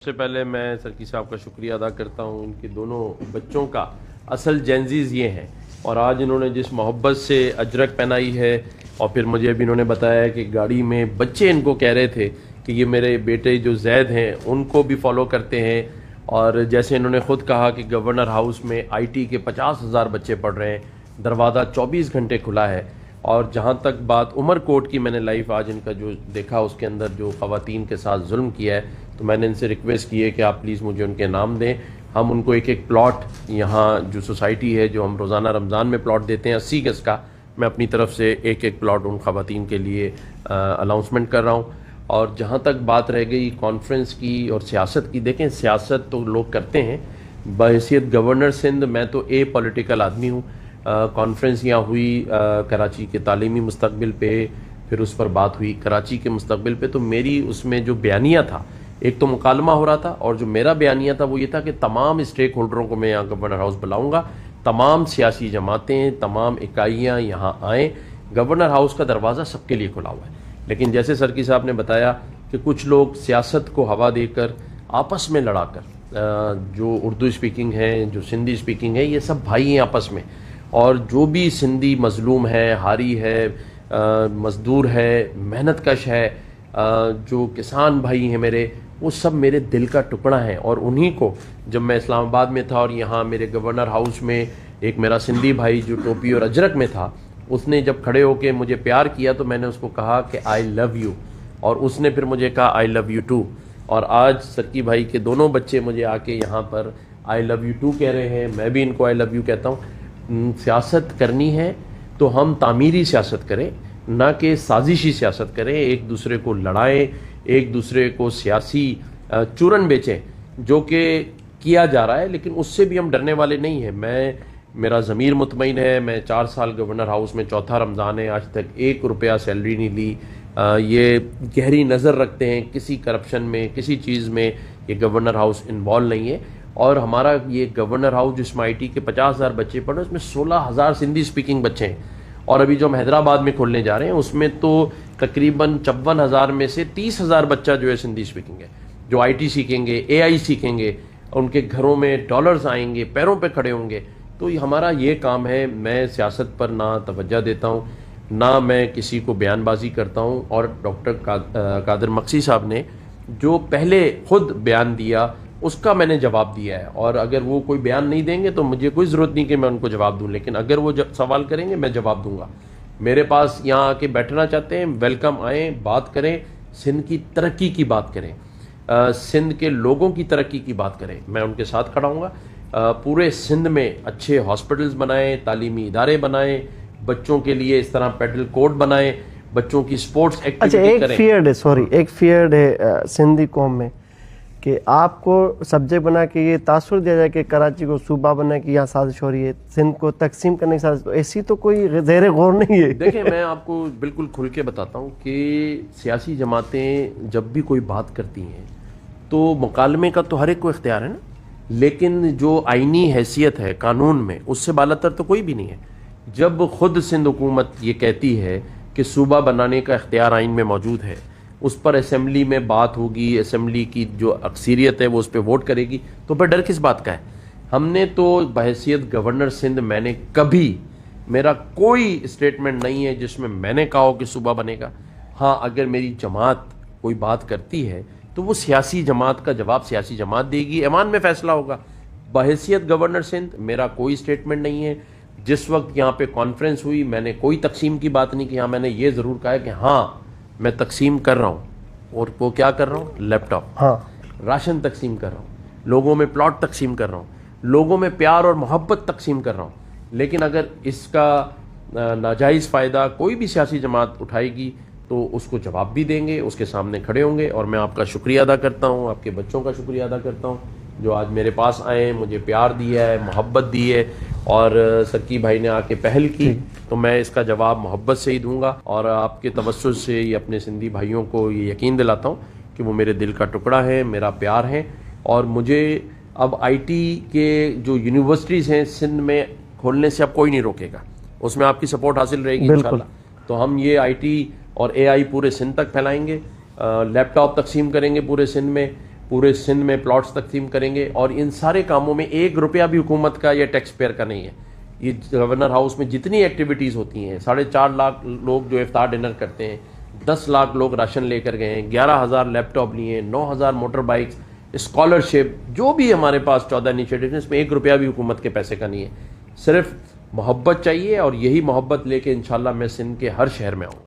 सबसे पहले मैं सरकी साहब का शुक्रिया अदा करता हूँ। इनके दोनों बच्चों का असल जेंजीज ये हैं और आज इन्होंने जिस मोहब्बत से अजरक पहनाई है और फिर मुझे अभी इन्होंने बताया कि गाड़ी में बच्चे इनको कह रहे थे कि ये मेरे बेटे जो जैद हैं उनको भी फॉलो करते हैं। और जैसे इन्होंने ख़ुद कहा कि गवर्नर हाउस में IT के 50,000 बच्चे पढ़ रहे हैं, दरवाज़ा 24 घंटे खुला है। और जहाँ तक बात उमर कोट की, मैंने लाइव आज इनका जो देखा उसके अंदर जो ख़वातीन के साथ जुल्म किया है, तो मैंने इनसे रिक्वेस्ट की है कि आप प्लीज़ मुझे उनके नाम दें। हम उनको एक एक प्लॉट, यहाँ जो सोसाइटी है जो हम रोज़ाना रमज़ान में प्लॉट देते हैं 80 गज़ का, मैं अपनी तरफ से एक एक प्लॉट उन ख़वातीन के लिए अनाउंसमेंट कर रहा हूँ। और जहाँ तक बात रह गई कॉन्फ्रेंस की और सियासत की, देखें सियासत तो लोग करते हैं, बहैसियत गवर्नर सिंध मैं तो पॉलिटिकल आदमी हूँ। कॉन्फ्रेंस यहाँ हुई कराची के तालीमी मुस्तकबिल पे, फिर उस पर बात हुई कराची के मुस्तकबिल पे, तो मेरी उसमें जो बयानिया था, एक तो मुकालमा हो रहा था और जो मेरा बयानिया था वो ये था कि तमाम स्टेक होल्डरों को मैं यहाँ गवर्नर हाउस बुलाऊंगा, तमाम सियासी जमातें, तमाम इकाइयाँ यहाँ आएँ। गवर्नर हाउस का दरवाज़ा सबके लिए खुला हुआ है। लेकिन जैसे सरकी साहब ने बताया कि कुछ लोग सियासत को हवा देकर आपस में लड़ाकर, जो उर्दू स्पीकिंग है, जो सिंधी स्पीकिंग है, ये सब भाई हैं आपस में। और जो भी सिंधी मजलूम है, हारी है, मजदूर है, मेहनत कश है, जो किसान भाई हैं मेरे, वो सब मेरे दिल का टुकड़ा है। और उन्हीं को जब मैं इस्लामाबाद में था और यहाँ मेरे गवर्नर हाउस में एक मेरा सिंधी भाई जो टोपी और अजरक में था, उसने जब खड़े होके मुझे प्यार किया तो मैंने उसको कहा कि आई लव यू, और उसने फिर मुझे कहा आई लव यू टू। और आज सरकी भाई के दोनों बच्चे मुझे आके यहाँ पर आई लव यू टू कह रहे हैं, मैं भी इनको आई लव यू कहता हूँ। सियासत करनी है तो हम तामीरी सियासत करें, ना कि साजिशी सियासत करें, एक दूसरे को लड़ाएं, एक दूसरे को सियासी चूरन बेचें, जो कि किया जा रहा है। लेकिन उससे भी हम डरने वाले नहीं हैं। मेरा ज़मीर मुतमईन है। मैं 4 साल गवर्नर हाउस में, चौथा रमज़ान है, आज तक 1 रुपया सैलरी नहीं ली। ये गहरी नज़र रखते हैं, किसी करप्शन में, किसी चीज़ में ये गवर्नर हाउस इन्वॉल्व नहीं है। और हमारा ये गवर्नर हाउस जिसमें IT के 50,000 बच्चे पढ़े, उसमें 16,000 सिंधी स्पीकिंग बच्चे हैं। और अभी जो हम हैदराबाद में खोलने जा रहे हैं उसमें तो तकरीबन 54,000 में से 30,000 बच्चा जो है सिंधी स्पीकिंग है, जो IT सीखेंगे, AI सीखेंगे, उनके घरों में डॉलर्स आएंगे, पैरों पे खड़े होंगे। तो हमारा ये काम है। मैं सियासत पर ना तवज्जो देता हूँ, ना मैं किसी को बयानबाजी करता हूँ। और डॉक्टर कादर मक्सी साहब ने जो पहले खुद बयान दिया उसका मैंने जवाब दिया है। और अगर वो कोई बयान नहीं देंगे तो मुझे कोई ज़रूरत नहीं कि मैं उनको जवाब दूं, लेकिन अगर वो सवाल करेंगे मैं जवाब दूंगा। मेरे पास यहाँ आके बैठना चाहते हैं, वेलकम आएँ, बात करें, सिंध की तरक्की की बात करें, सिंध के लोगों की तरक्की की बात करें, मैं उनके साथ खड़ा हूँगा। पूरे सिंध में अच्छे हॉस्पिटल्स बनाएं, तालीमी इदारे बनाएं, बच्चों के लिए इस तरह पेडल कोर्ट बनाएं, बच्चों की स्पोर्ट्स एक्टिविटी करें। एक फियर है सिंधी कौम में कि आपको सब्जेक्ट बना के ये तासुर दिया जाए कि कराची को सूबा बना के यहाँ साजिश हो रही है, सिंध को तकसीम करने की साजिश, तो ऐसी तो कोई ज़ेर गौर नहीं है। देखिए, मैं आपको बिल्कुल खुल के बताता हूँ कि सियासी जमातें जब भी कोई बात करती हैं तो मुकालमे का तो हर एक को इख्तियार है ना, लेकिन जो आईनी हैसियत है कानून में, उससे बालातर तो कोई भी नहीं है। जब खुद सिंध हुकूमत ये कहती है कि सूबा बनाने का इख्तियार आइन में मौजूद है, उस पर असेंबली में बात होगी, असेंबली की जो अक्सरियत है वो उस पर वोट करेगी, तो फिर डर किस बात का है। हमने तो बहैसियत गवर्नर सिंध, मैंने कभी, मेरा कोई स्टेटमेंट नहीं है जिसमें मैंने कहा हो कि सूबा बनेगा। हाँ, अगर मेरी जमात कोई बात करती है तो वो सियासी जमात का जवाब सियासी जमात देगी, ऐवान में फैसला होगा। बहैसियत गवर्नर सिंध मेरा कोई स्टेटमेंट नहीं है। जिस वक्त यहाँ पे कॉन्फ्रेंस हुई मैंने कोई तकसीम की बात नहीं की। हाँ, मैंने ये ज़रूर कहा है कि हाँ मैं तकसीम कर रहा हूँ, और वो क्या कर रहा हूँ, लैपटॉप, हाँ, राशन तकसीम कर रहा हूँ, लोगों में प्लॉट तकसीम कर रहा हूँ, लोगों में प्यार और मोहब्बत तकसीम कर रहा हूँ। लेकिन अगर इसका नाजायज़ फ़ायदा कोई भी सियासी जमात उठाएगी तो उसको जवाब भी देंगे, उसके सामने खड़े होंगे। और मैं आपका शुक्रिया अदा करता हूँ, आपके बच्चों का शुक्रिया अदा करता हूँ जो आज मेरे पास आए, मुझे प्यार दिया है, मोहब्बत दी है। और सरकी भाई ने आके पहल की तो मैं इसका जवाब मोहब्बत से ही दूंगा। और आपके तवज्जुह से ये अपने सिंधी भाइयों को ये यकीन दिलाता हूँ कि वो मेरे दिल का टुकड़ा है, मेरा प्यार है। और मुझे अब IT के जो यूनिवर्सिटीज़ हैं सिंध में खोलने से अब कोई नहीं रोकेगा, उसमें आपकी सपोर्ट हासिल रहेगी इंशाल्लाह। तो हम ये IT और AI पूरे सिंध तक फैलाएंगे, लैपटॉप तकसीम करेंगे पूरे सिंध में, پورے سندھ میں پلاٹس تقسیم کریں گے، اور ان سارے کاموں میں 1 روپیہ بھی حکومت کا یا ٹیکس پیئر کا نہیں ہے۔ یہ گورنر ہاؤس میں جتنی ایکٹیویٹیز ہوتی ہیں، 4.5 لاکھ لوگ جو افطار ڈنر کرتے ہیں، 10 لاکھ لوگ راشن لے کر گئے ہیں، 11,000 لیپ ٹاپ لیے ہیں، 9,000 موٹر بائکس، اسکالرشپ، جو بھی ہمارے پاس 14 انیشیٹیوز ہیں، اس میں 1 روپیہ بھی حکومت کے پیسے کا نہیں ہے۔ صرف محبت چاہیے، اور یہی محبت لے کے انشاءاللہ میں سندھ کے ہر شہر میں آؤں۔